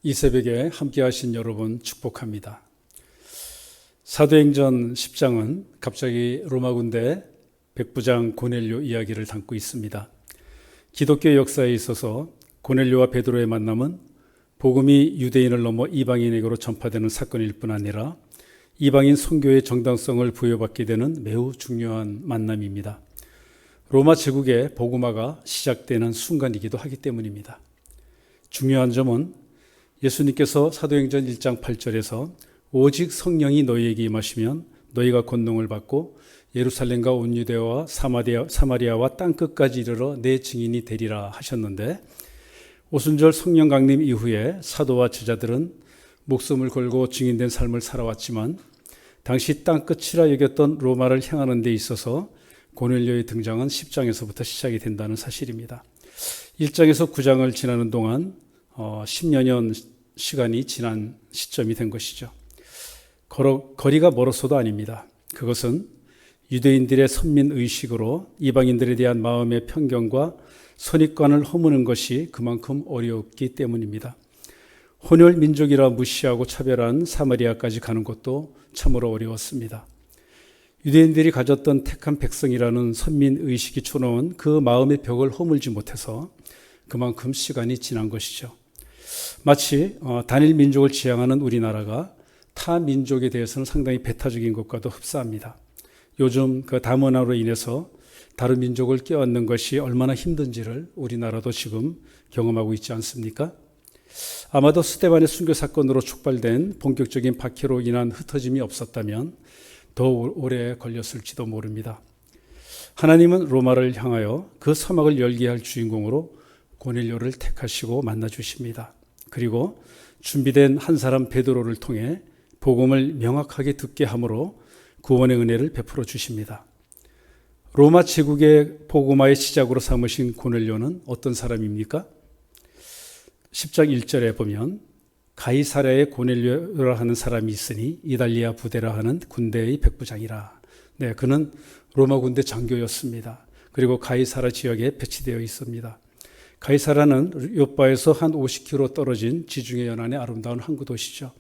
이 새벽에 함께 하신 여러분 축복합니다. 사도행전 10장은 갑자기 로마 군대 백부장 고넬료 이야기를 담고 있습니다. 기독교 역사에 있어서 고넬료와 베드로의 만남은 복음이 유대인을 넘어 이방인에게로 전파되는 사건일 뿐 아니라 이방인 선교의 정당성을 부여받게 되는 매우 중요한 만남입니다. 로마 제국의 복음화가 시작되는 순간이기도 하기 때문입니다. 중요한 점은 예수님께서 사도행전 1장 8절에서 오직 성령이 너희에게 임하시면 너희가 권능을 받고 예루살렘과 온 유대와 사마리아와 땅끝까지 이르러 내 증인이 되리라 하셨는데, 오순절 성령 강림 이후에 사도와 제자들은 목숨을 걸고 증인된 삶을 살아왔지만 당시 땅끝이라 여겼던 로마를 향하는 데 있어서 고넬료의 등장은 10장에서부터 시작이 된다는 사실입니다. 1장에서 9장을 지나는 동안 10여 년 시간이 지난 시점이 된 것이죠. 거리가 멀어서도 아닙니다. 그것은 유대인들의 선민의식으로 이방인들에 대한 마음의 편견과 선입관을 허무는 것이 그만큼 어려웠기 때문입니다. 혼혈 민족이라 무시하고 차별한 사마리아까지 가는 것도 참으로 어려웠습니다. 유대인들이 가졌던 택한 백성이라는 선민의식이 쳐놓은 그 마음의 벽을 허물지 못해서 그만큼 시간이 지난 것이죠. 마치 단일 민족을 지향하는 우리나라가 타 민족에 대해서는 상당히 배타적인 것과도 흡사합니다. 요즘 그 다문화로 인해서 다른 민족을 껴안는 것이 얼마나 힘든지를 우리나라도 지금 경험하고 있지 않습니까? 아마도 스데반의 순교 사건으로 촉발된 본격적인 박해로 인한 흩어짐이 없었다면 더 오래 걸렸을지도 모릅니다. 하나님은 로마를 향하여 그 사막을 열게 할 주인공으로 고넬료를 택하시고 만나주십니다. 그리고 준비된 한 사람 베드로를 통해 복음을 명확하게 듣게 함으로 구원의 은혜를 베풀어 주십니다. 로마 제국의 복음화의 시작으로 삼으신 고넬료는 어떤 사람입니까? 10장 1절에 보면 가이사랴에 고넬료라 하는 사람이 있으니 이달리아 부대라 하는 군대의 백부장이라. 네, 그는 로마 군대 장교였습니다. 그리고 가이사랴 지역에 배치되어 있습니다. 가이사랴는 요빠에서 한 50km 떨어진 지중해 연안의 아름다운 항구 도시죠.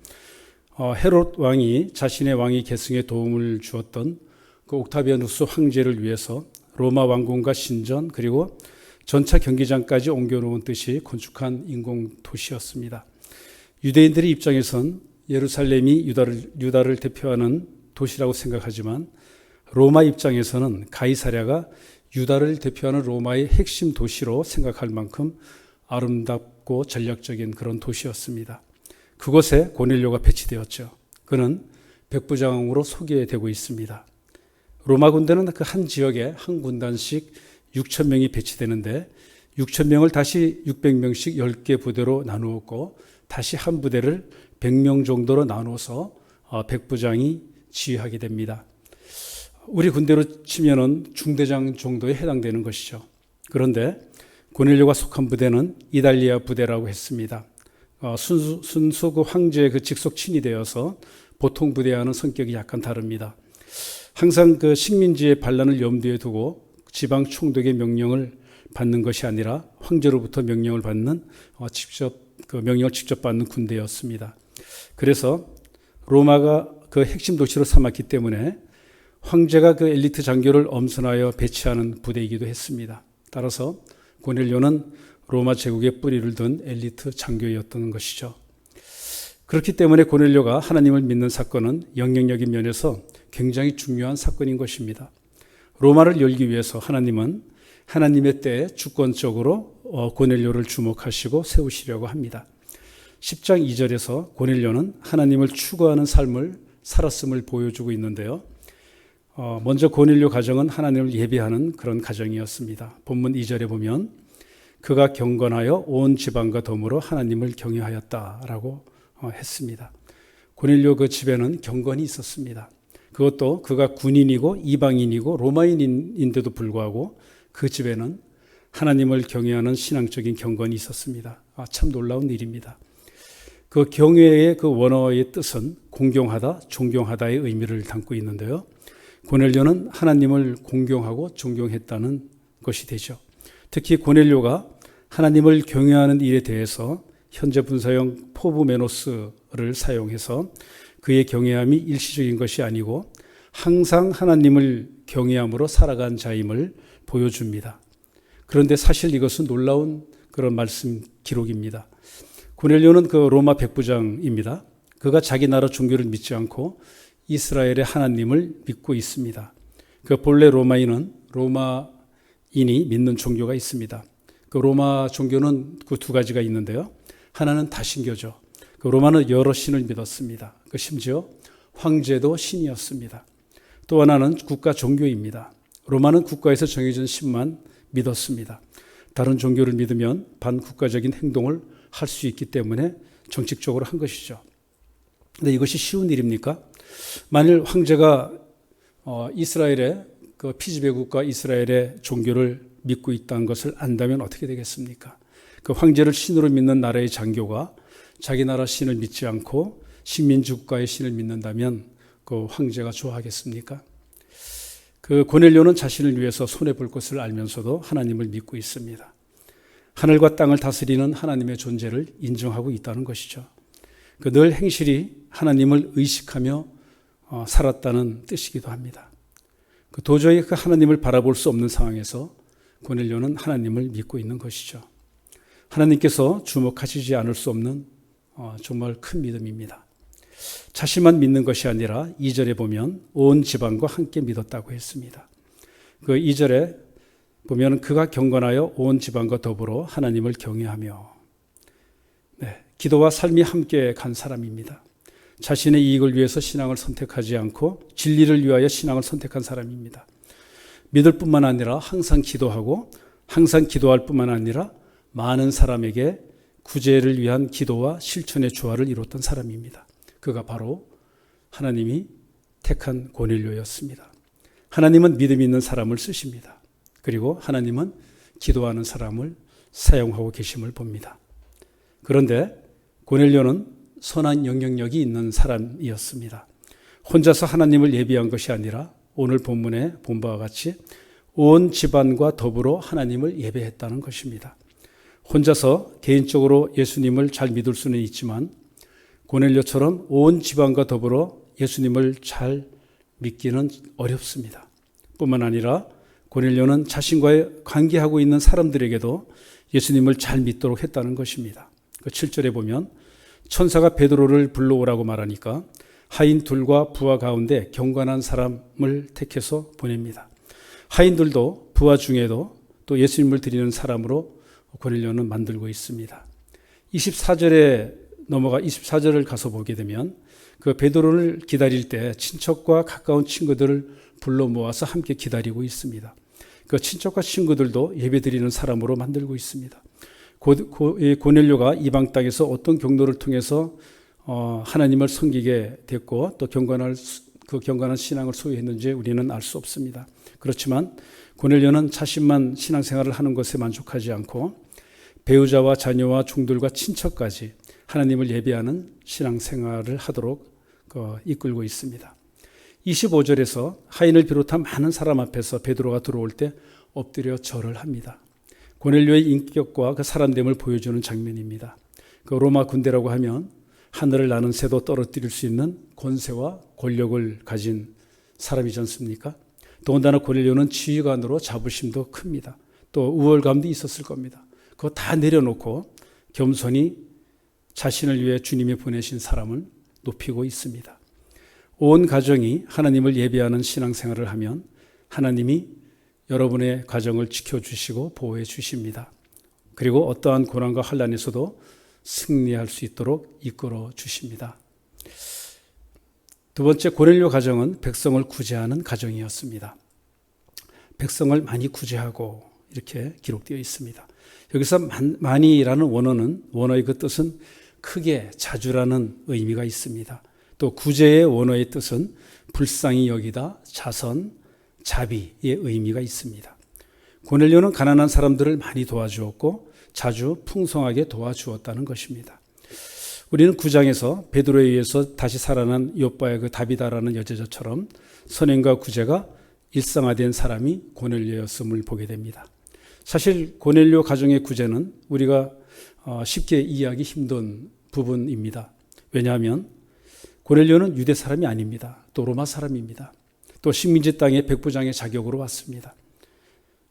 헤롯 왕이 자신의 왕위 계승에 도움을 주었던 그 옥타비아누스 황제를 위해서 로마 왕궁과 신전 그리고 전차 경기장까지 옮겨놓은 뜻이 건축한 인공 도시였습니다. 유대인들의 입장에선 예루살렘이 유다를 대표하는 도시라고 생각하지만 로마 입장에서는 가이사랴가 유다를 대표하는 로마의 핵심 도시로 생각할 만큼 아름답고 전략적인 그런 도시였습니다. 그곳에 고넬료가 배치되었죠. 그는 백부장으로 소개되고 있습니다. 로마 군대는 그 한 지역에 한 군단씩 6천 명이 배치되는데 6천 명을 다시 600명씩 10개 부대로 나누었고 다시 한 부대를 100명 정도로 나눠서 백부장이 지휘하게 됩니다. 우리 군대로 치면은 중대장 정도에 해당되는 것이죠. 그런데 고넬료가 속한 부대는 이달리아 부대라고 했습니다. 순수 그 황제의 그 직속 친이 되어서 보통 부대와는 성격이 약간 다릅니다. 항상 그 식민지의 반란을 염두에 두고 지방 총독의 명령을 받는 것이 아니라 황제로부터 명령을 받는 명령을 직접 받는 군대였습니다. 그래서 로마가 그 핵심 도시로 삼았기 때문에 황제가 그 엘리트 장교를 엄선하여 배치하는 부대이기도 했습니다. 따라서 고넬료는 로마 제국의 뿌리를 둔 엘리트 장교였던 것이죠. 그렇기 때문에 고넬료가 하나님을 믿는 사건은 영향력인 면에서 굉장히 중요한 사건인 것입니다. 로마를 열기 위해서 하나님은 하나님의 때에 주권적으로 고넬료를 주목하시고 세우시려고 합니다. 10장 2절에서 고넬료는 하나님을 추구하는 삶을 살았음을 보여주고 있는데요. 먼저 고넬료 가정은 하나님을 예배하는 그런 가정이었습니다. 본문 2절에 보면 그가 경건하여 온 지방과 더불어 하나님을 경외하였다라고 했습니다. 고넬료 그 집에는 경건이 있었습니다. 그것도 그가 군인이고 이방인이고 로마인인데도 불구하고 그 집에는 하나님을 경외하는 신앙적인 경건이 있었습니다. 참 놀라운 일입니다. 그 경외의 그 원어의 뜻은 공경하다, 존경하다의 의미를 담고 있는데요. 고넬료는 하나님을 공경하고 존경했다는 것이 되죠. 특히 고넬료가 하나님을 경외하는 일에 대해서 현재 분사형 포브메노스를 사용해서 그의 경외함이 일시적인 것이 아니고 항상 하나님을 경외함으로 살아간 자임을 보여줍니다. 그런데 사실 이것은 놀라운 그런 말씀 기록입니다. 고넬료는 그 로마 백부장입니다. 그가 자기 나라 종교를 믿지 않고 이스라엘의 하나님을 믿고 있습니다. 그 본래 로마인이 믿는 종교가 있습니다. 그 로마 종교는 그 두 가지가 있는데요. 하나는 다신교죠. 그 로마는 여러 신을 믿었습니다. 그 심지어 황제도 신이었습니다. 또 하나는 국가 종교입니다. 로마는 국가에서 정해진 신만 믿었습니다. 다른 종교를 믿으면 반국가적인 행동을 할 수 있기 때문에 정식적으로 한 것이죠. 근데 이것이 쉬운 일입니까? 만일 황제가 이스라엘의 그 피지배 국가 이스라엘의 종교를 믿고 있다는 것을 안다면 어떻게 되겠습니까? 그 황제를 신으로 믿는 나라의 장교가 자기 나라 신을 믿지 않고 식민지 국가의 신을 믿는다면 그 황제가 좋아하겠습니까? 그 고넬료는 자신을 위해서 손해볼 것을 알면서도 하나님을 믿고 있습니다. 하늘과 땅을 다스리는 하나님의 존재를 인정하고 있다는 것이죠. 늘 행실이 하나님을 의식하며 살았다는 뜻이기도 합니다. 도저히 그 하나님을 바라볼 수 없는 상황에서 고넬료는 하나님을 믿고 있는 것이죠. 하나님께서 주목하시지 않을 수 없는 정말 큰 믿음입니다. 자신만 믿는 것이 아니라 2절에 보면 온 집안과 함께 믿었다고 했습니다. 그 2절에 보면 그가 경건하여 온 집안과 더불어 하나님을 경외하며, 기도와 삶이 함께 간 사람입니다. 자신의 이익을 위해서 신앙을 선택하지 않고 진리를 위하여 신앙을 선택한 사람입니다. 믿을 뿐만 아니라 항상 기도하고 항상 기도할 뿐만 아니라 많은 사람에게 구제를 위한 기도와 실천의 조화를 이뤘던 사람입니다. 그가 바로 하나님이 택한 고넬료였습니다. 하나님은 믿음 있는 사람을 쓰십니다. 그리고 하나님은 기도하는 사람을 사용하고 계심을 봅니다. 그런데 고넬료는 선한 영향력이 있는 사람이었습니다. 혼자서 하나님을 예비한 것이 아니라 오늘 본문에 본 바와 같이 온 집안과 더불어 하나님을 예배했다는 것입니다. 혼자서 개인적으로 예수님을 잘 믿을 수는 있지만 고넬료처럼 온 집안과 더불어 예수님을 잘 믿기는 어렵습니다. 뿐만 아니라 고넬료는 자신과의 관계하고 있는 사람들에게도 예수님을 잘 믿도록 했다는 것입니다. 그 7절에 보면 천사가 베드로를 불러오라고 말하니까 하인 둘과 부하 가운데 경건한 사람을 택해서 보냅니다. 하인들도 부하 중에도 또 예수님을 드리는 사람으로 고넬료는 만들고 있습니다. 24절을 가서 보게 되면 그 베드로를 기다릴 때 친척과 가까운 친구들을 불러 모아서 함께 기다리고 있습니다. 그 친척과 친구들도 예배드리는 사람으로 만들고 있습니다. 고넬료가 이방 땅에서 어떤 경로를 통해서 하나님을 섬기게 됐고 또 경건한 신앙을 소유했는지 우리는 알 수 없습니다. 그렇지만 고넬료는 자신만 신앙생활을 하는 것에 만족하지 않고 배우자와 자녀와 종들과 친척까지 하나님을 예배하는 신앙생활을 하도록 이끌고 있습니다. 25절에서 하인을 비롯한 많은 사람 앞에서 베드로가 들어올 때 엎드려 절을 합니다. 고넬료의 인격과 그 사람됨을 보여주는 장면입니다. 그 로마 군대라고 하면 하늘을 나는 새도 떨어뜨릴 수 있는 권세와 권력을 가진 사람이지 않습니까? 더군다나 고넬료는 지휘관으로 자부심도 큽니다. 또 우월감도 있었을 겁니다. 그거 다 내려놓고 겸손히 자신을 위해 주님이 보내신 사람을 높이고 있습니다. 온 가정이 하나님을 예배하는 신앙생활을 하면 하나님이 여러분의 가정을 지켜주시고 보호해 주십니다. 그리고 어떠한 고난과 환난에서도 승리할 수 있도록 이끌어 주십니다. 두 번째, 고넬료 가정은 백성을 구제하는 가정이었습니다. 백성을 많이 구제하고 이렇게 기록되어 있습니다. 여기서 많이라는 원어의 그 뜻은 크게, 자주라는 의미가 있습니다. 또 구제의 원어의 뜻은 불쌍히 여기다, 자선, 자비의 의미가 있습니다. 고넬료는 가난한 사람들을 많이 도와주었고 자주 풍성하게 도와주었다는 것입니다. 우리는 9장에서 베드로에 의해서 다시 살아난 욥바의 그 다비다라는 여제자처럼 선행과 구제가 일상화된 사람이 고넬료였음을 보게 됩니다. 사실 고넬료 가정의 구제는 우리가 쉽게 이해하기 힘든 부분입니다. 왜냐하면 고넬료는 유대 사람이 아닙니다. 또 로마 사람입니다. 또 식민지 땅의 백부장의 자격으로 왔습니다.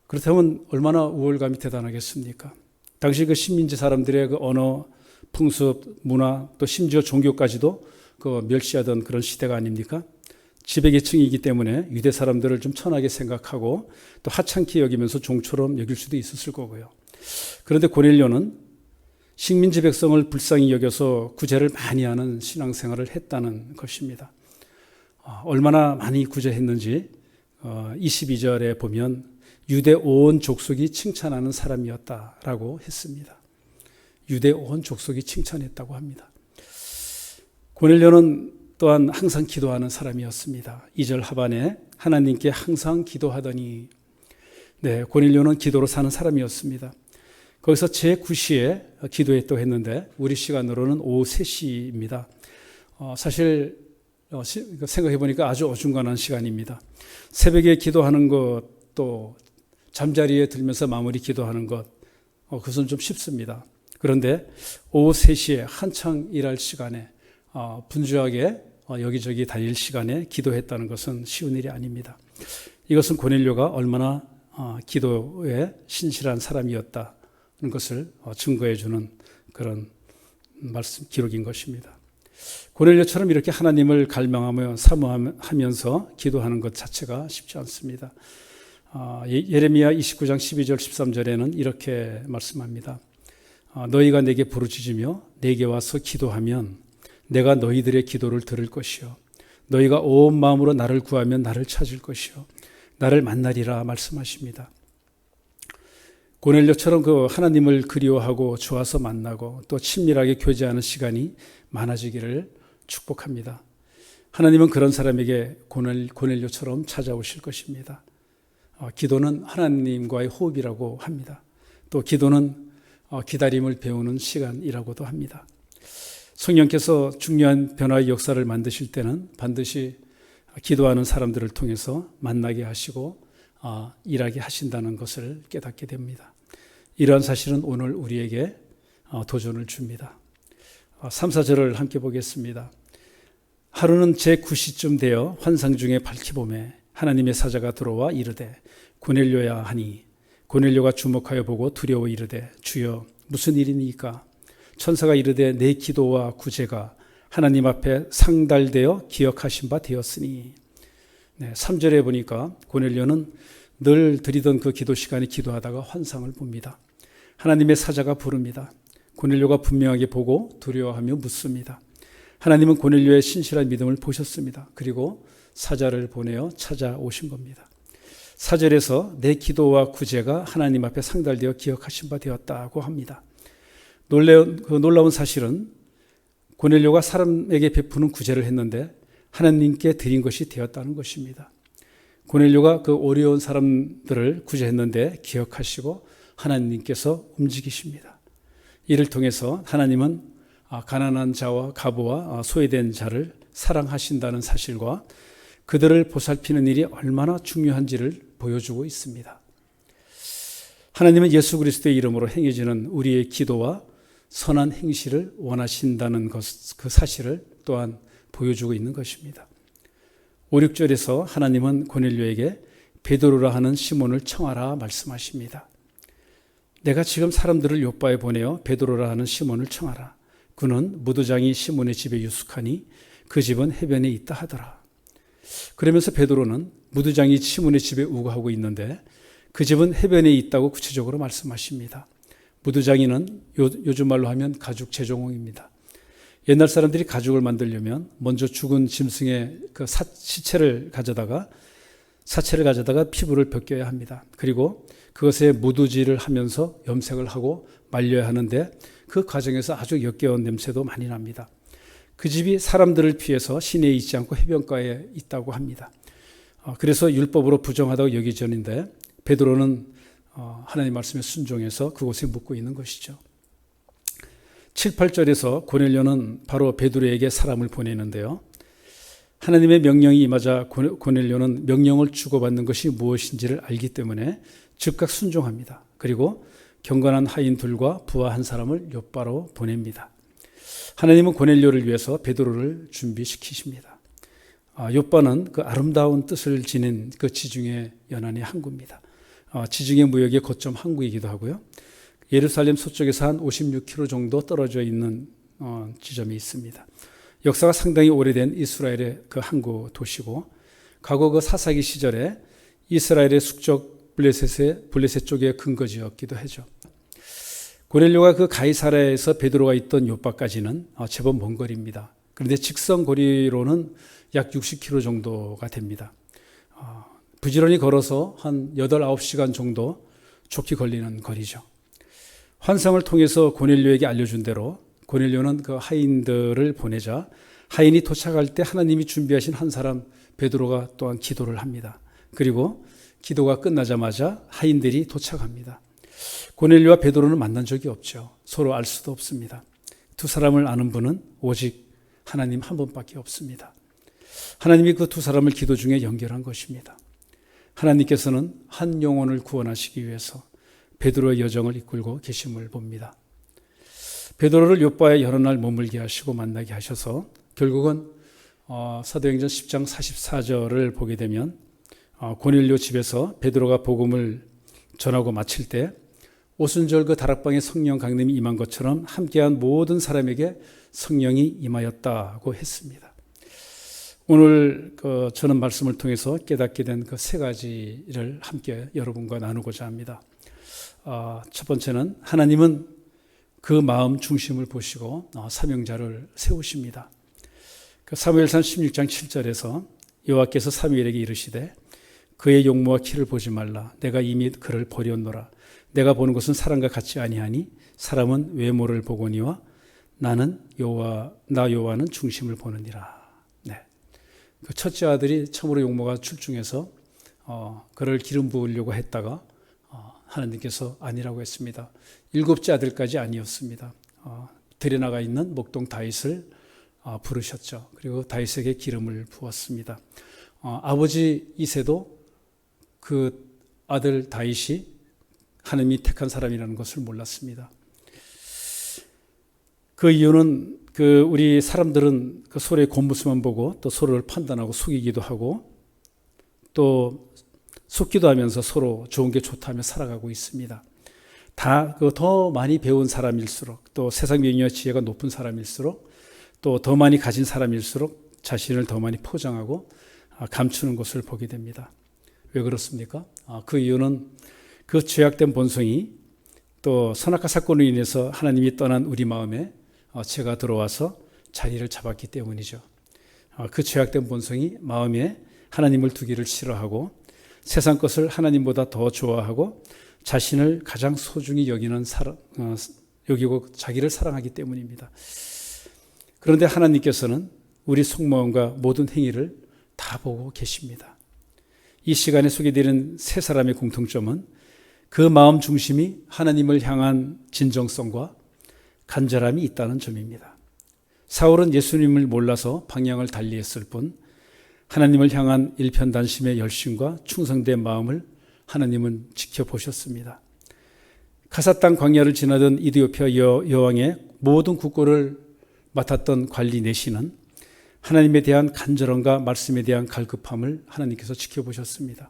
그렇다면 얼마나 우월감이 대단하겠습니까? 당시 그 식민지 사람들의 그 언어, 풍습, 문화, 또 심지어 종교까지도 그 멸시하던 그런 시대가 아닙니까? 지배계층이기 때문에 유대 사람들을 좀 천하게 생각하고 또 하찮게 여기면서 종처럼 여길 수도 있었을 거고요. 그런데 고넬료는 식민지 백성을 불쌍히 여겨서 구제를 많이 하는 신앙생활을 했다는 것입니다. 얼마나 많이 구제했는지 22절에 보면 유대 온 족속이 칭찬하는 사람이었다라고 했습니다. 유대 온 족속이 칭찬했다고 합니다. 고넬료는 또한 항상 기도하는 사람이었습니다. 2절 하반에 하나님께 항상 기도하더니, 고넬료는 기도로 사는 사람이었습니다. 거기서 제9시에 기도했다고 했는데 우리 시간으로는 오후 3시입니다. 사실 생각해 보니까 아주 어중간한 시간입니다. 새벽에 기도하는 것, 또 잠자리에 들면서 마무리 기도하는 것, 그것은 좀 쉽습니다. 그런데 오후 3시에 한창 일할 시간에 분주하게 여기저기 다닐 시간에 기도했다는 것은 쉬운 일이 아닙니다. 이것은 고넬료가 얼마나 기도에 신실한 사람이었다는 것을 증거해 주는 그런 말씀, 기록인 것입니다. 고넬료처럼 이렇게 하나님을 갈망하며 사모하면서 기도하는 것 자체가 쉽지 않습니다. 예레미야 29장 12절 13절에는 이렇게 말씀합니다. 너희가 내게 부르짖으며 내게 와서 기도하면 내가 너희들의 기도를 들을 것이요 너희가 온 마음으로 나를 구하면 나를 찾을 것이요 나를 만나리라 말씀하십니다. 고넬료처럼 그 하나님을 그리워하고 좋아서 만나고 또 친밀하게 교제하는 시간이 많아지기를 축복합니다. 하나님은 그런 사람에게 고넬료처럼 찾아오실 것입니다. 기도는 하나님과의 호흡이라고 합니다. 또 기도는 기다림을 배우는 시간이라고도 합니다. 성령께서 중요한 변화의 역사를 만드실 때는 반드시 기도하는 사람들을 통해서 만나게 하시고 일하게 하신다는 것을 깨닫게 됩니다. 이러한 사실은 오늘 우리에게 도전을 줍니다. 3, 4절을 함께 보겠습니다. 하루는 제9시쯤 되어 환상 중에 밝히봄에 하나님의 사자가 들어와 이르되 고넬료야 하니 고넬료가 주목하여 보고 두려워 이르되 주여 무슨 일이니까? 천사가 이르되 내 기도와 구제가 하나님 앞에 상달되어 기억하신 바 되었으니. 3절에 보니까 고넬료는 늘 드리던 그 기도 시간에 기도하다가 환상을 봅니다. 하나님의 사자가 부릅니다. 고넬료가 분명하게 보고 두려워하며 묻습니다. 하나님은 고넬료의 신실한 믿음을 보셨습니다. 그리고 사자를 보내어 찾아오신 겁니다. 4절에서 내 기도와 구제가 하나님 앞에 상달되어 기억하신 바 되었다고 합니다. 놀라운 사실은 고넬료가 사람에게 베푸는 구제를 했는데 하나님께 드린 것이 되었다는 것입니다. 고넬료가 그 어려운 사람들을 구제했는데 기억하시고 하나님께서 움직이십니다. 이를 통해서 하나님은 가난한 자와 과부와 소외된 자를 사랑하신다는 사실과 그들을 보살피는 일이 얼마나 중요한지를 보여주고 있습니다. 하나님은 예수 그리스도의 이름으로 행해지는 우리의 기도와 선한 행실을 원하신다는 것, 그 사실을 또한 보여주고 있는 것입니다. 5, 6절에서 하나님은 고넬료에게 베드로라 하는 시몬을 청하라 말씀하십니다. 내가 지금 사람들을 요바에 보내어 베드로라 하는 시몬을 청하라. 그는 무도장이 시몬의 집에 유숙하니 그 집은 해변에 있다 하더라. 그러면서 베드로는 무도장이 시몬의 집에 우거하고 있는데 그 집은 해변에 있다고 구체적으로 말씀하십니다. 무두장이는 요즘 말로 하면 가죽 제조공입니다. 옛날 사람들이 가죽을 만들려면 먼저 죽은 짐승의 그 사체를 가져다가 피부를 벗겨야 합니다. 그리고 그것에 무두질을 하면서 염색을 하고 말려야 하는데 그 과정에서 아주 역겨운 냄새도 많이 납니다. 그 집이 사람들을 피해서 시내에 있지 않고 해변가에 있다고 합니다. 그래서 율법으로 부정하다고 여기졌는데 베드로는 하나님 말씀에 순종해서 그곳에 묵고 있는 것이죠. 7, 8절에서 고넬료는 바로 베드로에게 사람을 보내는데요. 하나님의 명령이 임하자 고넬료는 명령을 주고받는 것이 무엇인지를 알기 때문에 즉각 순종합니다. 그리고 경건한 하인들과 부하 한 사람을 욥바로 보냅니다. 하나님은 고넬료를 위해서 베드로를 준비시키십니다. 욥바는 그 아름다운 뜻을 지닌 그 지중해 연안의 항구입니다. 지중해 무역의 거점 항구이기도 하고요. 예루살렘 서쪽에서 한 56km 정도 떨어져 있는 지점이 있습니다. 역사가 상당히 오래된 이스라엘의 그 항구 도시고, 과거 그 사사기 시절에 이스라엘의 숙적 블레셋 쪽의 근거지였기도 하죠. 고넬료가 그 가이사랴에서 베드로가 있던 욥바까지는 제법 먼 거리입니다. 그런데 직선 거리로는 약 60km 정도가 됩니다. 부지런히 걸어서 한 8, 9시간 정도 좋게 걸리는 거리죠. 환상을 통해서 고넬료에게 알려준 대로 고넬료는 그 하인들을 보내자 하인이 도착할 때 하나님이 준비하신 한 사람 베드로가 또한 기도를 합니다. 그리고 기도가 끝나자마자 하인들이 도착합니다. 고넬료와 베드로는 만난 적이 없죠. 서로 알 수도 없습니다. 두 사람을 아는 분은 오직 하나님 한 분밖에 없습니다. 하나님이 그 두 사람을 기도 중에 연결한 것입니다. 하나님께서는 한 영혼을 구원하시기 위해서 베드로의 여정을 이끌고 계심을 봅니다. 베드로를 욥바에 여러 날 머물게 하시고 만나게 하셔서 결국은 사도행전 10장 44절을 보게 되면 고넬료 집에서 베드로가 복음을 전하고 마칠 때 오순절 그 다락방에 성령 강림이 임한 것처럼 함께한 모든 사람에게 성령이 임하였다고 했습니다. 오늘 저는 말씀을 통해서 깨닫게 된 그 세 가지를 함께 여러분과 나누고자 합니다. 첫 번째는 하나님은 그 마음 중심을 보시고 사명자를 세우십니다. 그 사무엘상 16장 7절에서 여호와께서 사무엘에게 이르시되 그의 용모와 키를 보지 말라. 내가 이미 그를 버렸노라. 내가 보는 것은 사람과 같지 아니하니 사람은 외모를 보거니와 나는 나 여호와는 중심을 보느니라. 네. 그 첫째 아들이 참으로 용모가 출중해서 그를 기름 부으려고 했다가 하나님께서 아니라고 했습니다. 7째 아들까지 아니었습니다. 들여나가 있는 목동 다윗을 부르셨죠. 그리고 다윗에게 기름을 부었습니다. 아버지 이새도 그 아들 다윗이 하나님이 택한 사람이라는 것을 몰랐습니다. 그 이유는 우리 사람들은 그 서로의 겉모습만 보고 또 서로를 판단하고 속이기도 하고 또 속기도 하면서 서로 좋은 게 좋다며 살아가고 있습니다. 다 더 많이 배운 사람일수록 또 세상 명예와 지혜가 높은 사람일수록 또 더 많이 가진 사람일수록 자신을 더 많이 포장하고 감추는 것을 보게 됩니다. 왜 그렇습니까? 그 이유는 그 죄악된 본성이 또 선악과 사건으로 인해서 하나님이 떠난 우리 마음에 죄가 들어와서 자리를 잡았기 때문이죠. 그 죄악된 본성이 마음에 하나님을 두기를 싫어하고 세상 것을 하나님보다 더 좋아하고 자신을 가장 소중히 여기고 자기를 사랑하기 때문입니다. 그런데 하나님께서는 우리 속마음과 모든 행위를 다 보고 계십니다. 이 시간에 소개되는 세 사람의 공통점은 그 마음 중심이 하나님을 향한 진정성과 간절함이 있다는 점입니다. 사울은 예수님을 몰라서 방향을 달리했을 뿐 하나님을 향한 일편단심의 열심과 충성된 마음을 하나님은 지켜보셨습니다. 가사 땅 광야를 지나던 이디오피아 여왕의 모든 국고를 맡았던 관리 내시는 하나님에 대한 간절함과 말씀에 대한 갈급함을 하나님께서 지켜보셨습니다.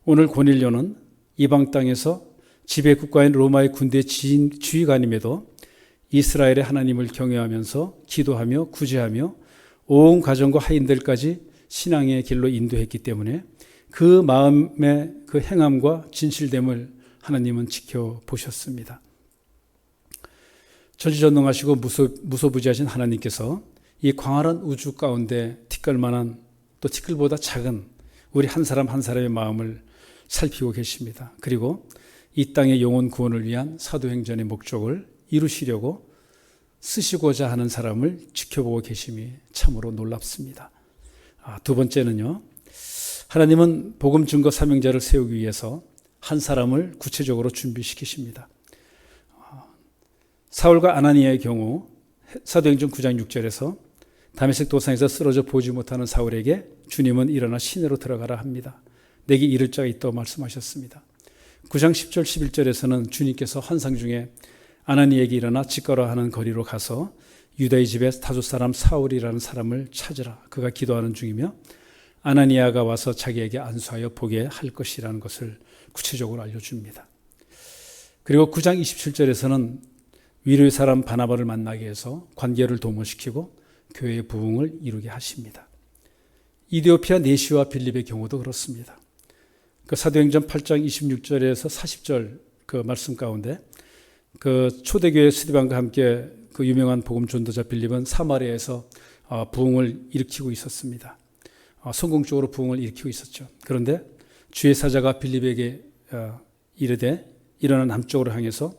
오늘 고넬료는 이방 땅에서 지배 국가인 로마의 군대 지휘관임에도 이스라엘의 하나님을 경외하면서 기도하며 구제하며 온 가정과 하인들까지 신앙의 길로 인도했기 때문에 그 마음의 그 행함과 진실됨을 하나님은 지켜보셨습니다. 전지전능하시고 무소부지하신 하나님께서 이 광활한 우주 가운데 티끌만한 또 티끌보다 작은 우리 한 사람 한 사람의 마음을 살피고 계십니다. 그리고 이 땅의 영혼 구원을 위한 사도행전의 목적을 이루시려고 쓰시고자 하는 사람을 지켜보고 계심이 참으로 놀랍습니다. 두 번째는요, 하나님은 복음 증거 사명자를 세우기 위해서 한 사람을 구체적으로 준비시키십니다. 사울과 아나니아의 경우 사도행전 9장 6절에서 다메섹 도상에서 쓰러져 보지 못하는 사울에게 주님은 일어나 시내로 들어가라 합니다. 내게 이를 자가 있다고 말씀하셨습니다. 9장 10절 11절에서는 주님께서 환상 중에 아나니에게 일어나 직거라하는 거리로 가서 유다의 집에 다소 사람 사울이라는 사람을 찾으라. 그가 기도하는 중이며 아나니아가 와서 자기에게 안수하여 보게 할 것이라는 것을 구체적으로 알려줍니다. 그리고 9장 27절에서는 위로의 사람 바나바를 만나게 해서 관계를 도모시키고 교회의 부흥을 이루게 하십니다. 이디오피아 네시와 빌립의 경우도 그렇습니다. 그 사도행전 8장 26절에서 40절 그 말씀 가운데 그 초대교회 스데반과 함께 그 유명한 복음 전도자 빌립은 사마리아에서 부흥을 일으키고 있었습니다. 성공적으로 부흥을 일으키고 있었죠. 그런데 주의 사자가 빌립에게 이르되 일어나 남쪽으로 향해서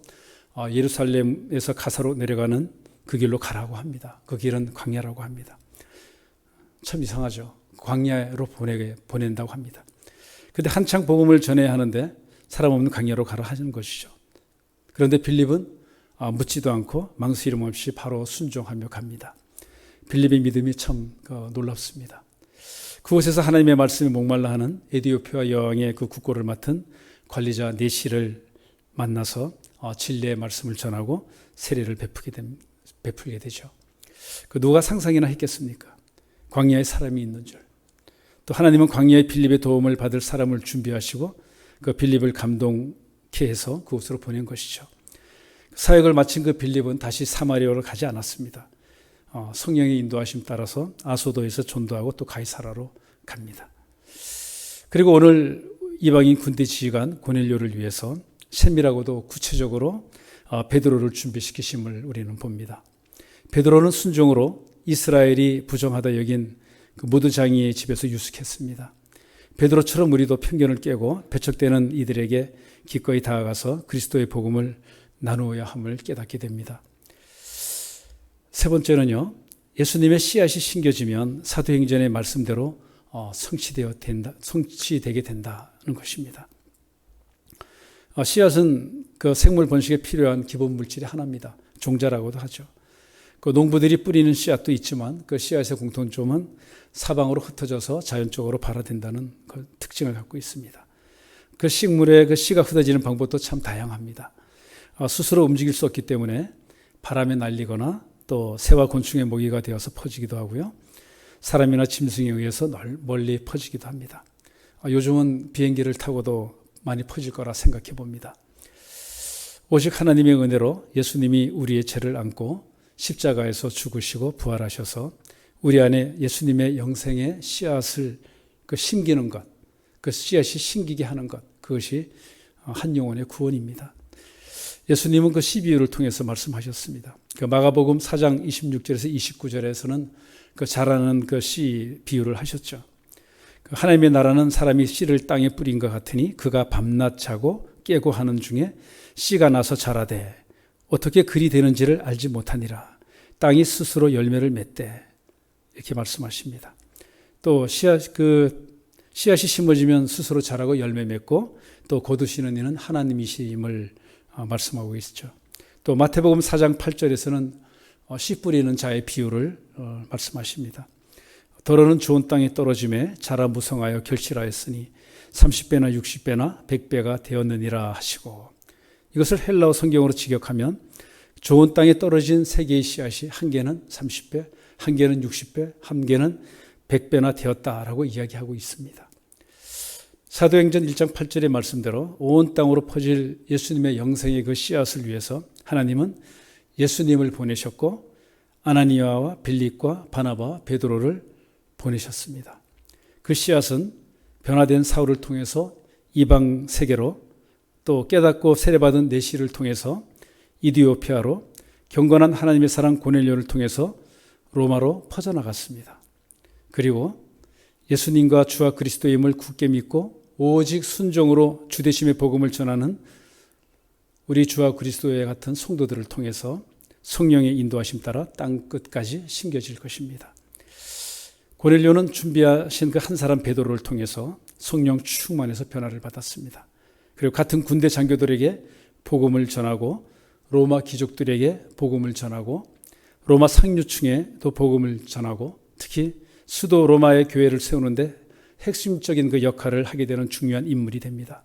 예루살렘에서 가사로 내려가는 그 길로 가라고 합니다. 그 길은 광야라고 합니다. 참 이상하죠. 광야로 보낸다고 합니다. 그런데 한창 복음을 전해야 하는데 사람 없는 광야로 가라 하는 것이죠. 그런데 빌립은 묻지도 않고 망설임 없이 바로 순종하며 갑니다. 빌립의 믿음이 참 놀랍습니다. 그곳에서 하나님의 말씀에 목말라 하는 에디오피아 여왕의 그 국고를 맡은 관리자 네시를 만나서 진리의 말씀을 전하고 세례를 베풀게 되죠. 그 누가 상상이나 했겠습니까? 광야에 사람이 있는 줄. 또 하나님은 광야에 빌립의 도움을 받을 사람을 준비하시고 그 빌립을 감동케 해서 그곳으로 보낸 것이죠. 사역을 마친 그 빌립은 다시 사마리아로 가지 않았습니다. 성령의 인도하심 따라서 아소도에서 전도하고 또 가이사라로 갑니다. 그리고 오늘 이방인 군대 지휘관 고넬료를 위해서 세밀하고도 구체적으로 베드로를 준비시키심을 우리는 봅니다. 베드로는 순종으로 이스라엘이 부정하다 여긴 그 모두장이의 집에서 유숙했습니다. 베드로처럼 우리도 편견을 깨고 배척되는 이들에게 기꺼이 다가가서 그리스도의 복음을 나누어야 함을 깨닫게 됩니다. 세 번째는요, 예수님의 씨앗이 심겨지면 사도행전의 말씀대로 성취되게 된다는 것입니다. 씨앗은 그 생물 번식에 필요한 기본 물질의 하나입니다. 종자라고도 하죠. 그 농부들이 뿌리는 씨앗도 있지만 그 씨앗의 공통점은 사방으로 흩어져서 자연적으로 발화된다는 그 특징을 갖고 있습니다. 그 식물의 그 씨가 흩어지는 방법도 참 다양합니다. 스스로 움직일 수 없기 때문에 바람에 날리거나 또 새와 곤충의 먹이가 되어서 퍼지기도 하고요. 사람이나 짐승에 의해서 멀리 퍼지기도 합니다. 요즘은 비행기를 타고도 많이 퍼질 거라 생각해 봅니다. 오직 하나님의 은혜로 예수님이 우리의 죄를 안고 십자가에서 죽으시고 부활하셔서 우리 안에 예수님의 영생의 씨앗을 심기는 것, 그 씨앗이 심기게 하는 것, 그것이 한 영혼의 구원입니다. 예수님은 그 씨비유를 통해서 말씀하셨습니다. 그 마가복음 4장 26절에서 29절에서는 그 자라는 그 씨 비유를 하셨죠. 하나님의 나라는 사람이 씨를 땅에 뿌린 것 같으니 그가 밤낮 자고 깨고 하는 중에 씨가 나서 자라되 어떻게 그리 되는지를 알지 못하니라. 땅이 스스로 열매를 맺되 이렇게 말씀하십니다. 또 씨앗이 심어지면 스스로 자라고 열매 맺고 또 거두시는 이는 하나님이심을 말씀하고 있죠. 또 마태복음 4장 8절에서는 씨 뿌리는 자의 비유를 말씀하십니다. 더러는 좋은 땅에 떨어짐에 자라 무성하여 결실하였으니 30배나 60배나 100배가 되었느니라 하시고, 이것을 헬라어 성경으로 직역하면 좋은 땅에 떨어진 세 개의 씨앗이 한 개는 30배, 한 개는 60배, 한 개는 100배나 되었다라고 이야기하고 있습니다. 사도행전 1장 8절의 말씀대로 온 땅으로 퍼질 예수님의 영생의 그 씨앗을 위해서 하나님은 예수님을 보내셨고 아나니아와 빌립과 바나바와 베드로를 보내셨습니다. 그 씨앗은 변화된 사울을 통해서 이방 세계로, 또 깨닫고 세례받은 네시를 통해서 이디오피아로, 경건한 하나님의 사랑 고넬료를 통해서 로마로 퍼져나갔습니다. 그리고 예수님과 주와 그리스도임을 굳게 믿고 오직 순종으로 주되심의 복음을 전하는 우리 주와 그리스도의 같은 성도들을 통해서 성령의 인도하심 따라 땅 끝까지 심겨질 것입니다. 고넬료는 준비하신 그 한 사람 베드로를 통해서 성령 충만해서 변화를 받았습니다. 그리고 같은 군대 장교들에게 복음을 전하고 로마 귀족들에게 복음을 전하고 로마 상류층에도 복음을 전하고 특히 수도 로마의 교회를 세우는데 핵심적인 그 역할을 하게 되는 중요한 인물이 됩니다.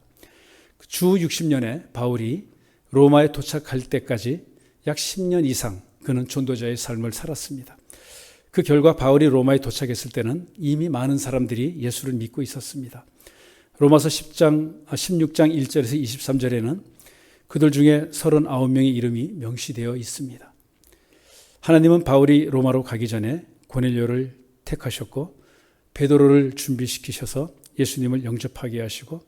주 60년에 바울이 로마에 도착할 때까지 약 10년 이상 그는 전도자의 삶을 살았습니다. 그 결과 바울이 로마에 도착했을 때는 이미 많은 사람들이 예수를 믿고 있었습니다. 로마서 16장 1절에서 23절에는 그들 중에 39명의 이름이 명시되어 있습니다. 하나님은 바울이 로마로 가기 전에 고넬료를 택하셨고 베드로를 준비시키셔서 예수님을 영접하게 하시고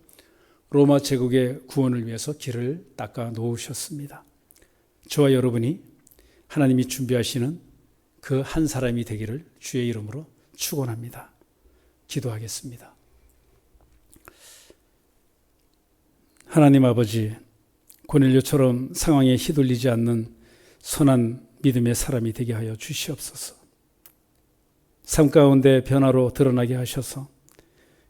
로마 제국의 구원을 위해서 길을 닦아 놓으셨습니다. 저와 여러분이 하나님이 준비하시는 그 한 사람이 되기를 주의 이름으로 축원합니다. 기도하겠습니다. 하나님 아버지, 고넬료처럼 상황에 휘둘리지 않는 선한 믿음의 사람이 되게 하여 주시옵소서. 삶 가운데 변화로 드러나게 하셔서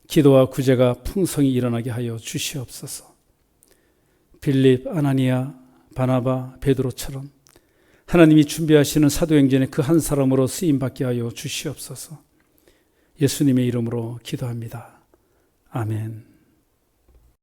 기도와 구제가 풍성히 일어나게 하여 주시옵소서. 빌립, 아나니아, 바나바, 베드로처럼 하나님이 준비하시는 사도행전의 그 한 사람으로 쓰임받게 하여 주시옵소서. 예수님의 이름으로 기도합니다. 아멘.